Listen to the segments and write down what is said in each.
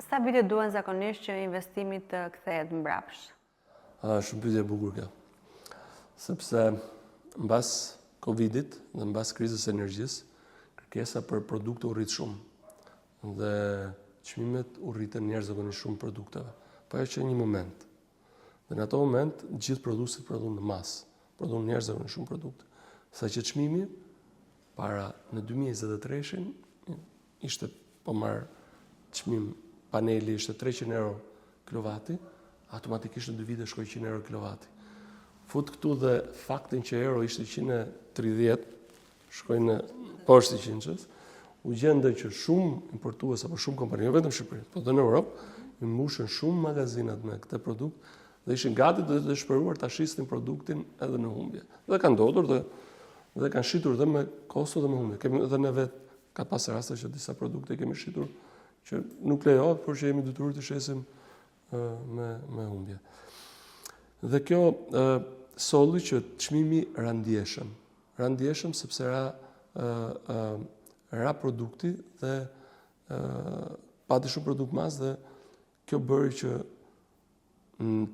Sa vite duhen zakonisht që investimi të kthehet mbrapsht? Shumë pyetje e bukur kjo. Sepse mbas Covidit dhe mbas krizës së energjisë, kërkesa për produkte u rrit shumë. Dhe çmimet u rritën njerëzisht shumë produkteve. Po ajo që një moment. Dhe në ato moment gjithë produsit prodhon në masë, prodhon njerëzisht shumë produkte. Saqë çmimi para në 2023-shin ishte po marr çmim paneli ishte 300 euro kilovati, automatikisht në 2 vite shkoi 100 euro kilovati. Fut këtu dhe faktin që euro ishte 130, shkoi në poshtë 100-s, u gjendë që shumë importues apo shumë kompani, jo vetëm Shqipëri, por edhe në Europë, i mbushën shumë magazinat me këtë produkt dhe ishin gati të dëshpëruar ta shisnin produktin edhe në humbje. Dhe ka ndodhur dhe kanë shitur dhe me kosto dhe me humbje. Kemi edhe ne vetë ka pas raste që disa produkte kemi shitur që nuk lejohet, por që jemi detyruar të shesim me humbje. Dhe kjo solli që çmimi randjeshëm sepse ra produkti dhe pati shumë produkt mas dhe kjo bëri që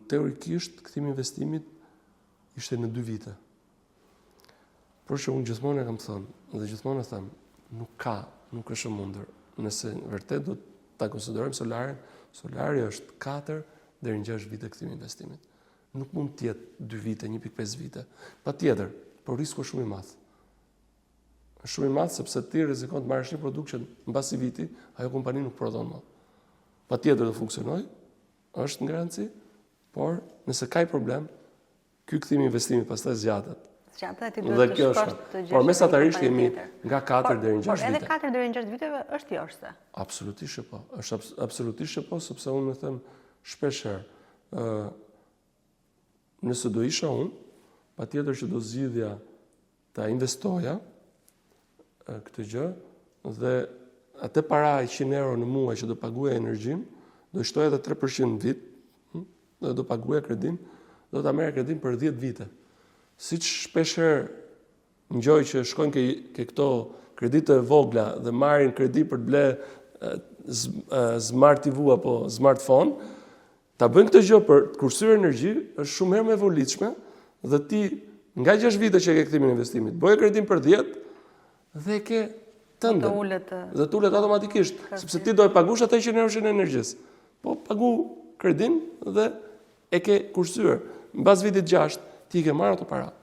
teorikisht kthimi i investimit ishte në 2 vite. Por që unë gjithmonë e kam thënë dhe gjithmonë e them, nuk është e mundur. Nëse vërtet do ta konsiderojmë solarin, solari është 4 deri në 6 vite kthimi i investimit. Nuk mund të jetë 2 vite, 1.5 vite. Patjetër, por risku është shumë i madh. Është shumë i madh sepse ti rrezikon të marrësh një produkt që mbasi viti ajo kompani nuk prodhon më. Patjetër do funksionojë, është në garanci, por nëse ka problem, ky kthim i investimit pastaj zgjatet. Dhe kjo është. Por mesatarisht jemi nga 4 deri në 6 vite. Por edhe 4 deri në 6 viteve është joshse. Absolutisht që po. Është absolutisht që po, sepse unë them shpesh herë, nëse do isha unë, patjetër që do zgjidhja ta investoja këtë gjë dhe atë para 100 euro në muaj që do paguaja energjin, do shtoja edhe 3% në vit, dhe do paguaja kredin, do ta merrja kredin për 10 vite. Siç shpesh herë ngjoj që shkojnë ke këto kredite vogla dhe marrin kredi për të ble Smart TV apo smartphone, ta bëjnë këtë gjë për të kursyer energji është shumë herë më e volitshme dhe ti nga 6 vite që ke kthimin e investimit, bëje kredin për 10 dhe ke tënde. Dhe të ulet automatikisht, sepse ti do e pagush atë 100 euro në energjisë. Po pagu kredin dhe e ke kursyer. Mbas vitit 6 ti ke marrë ato para.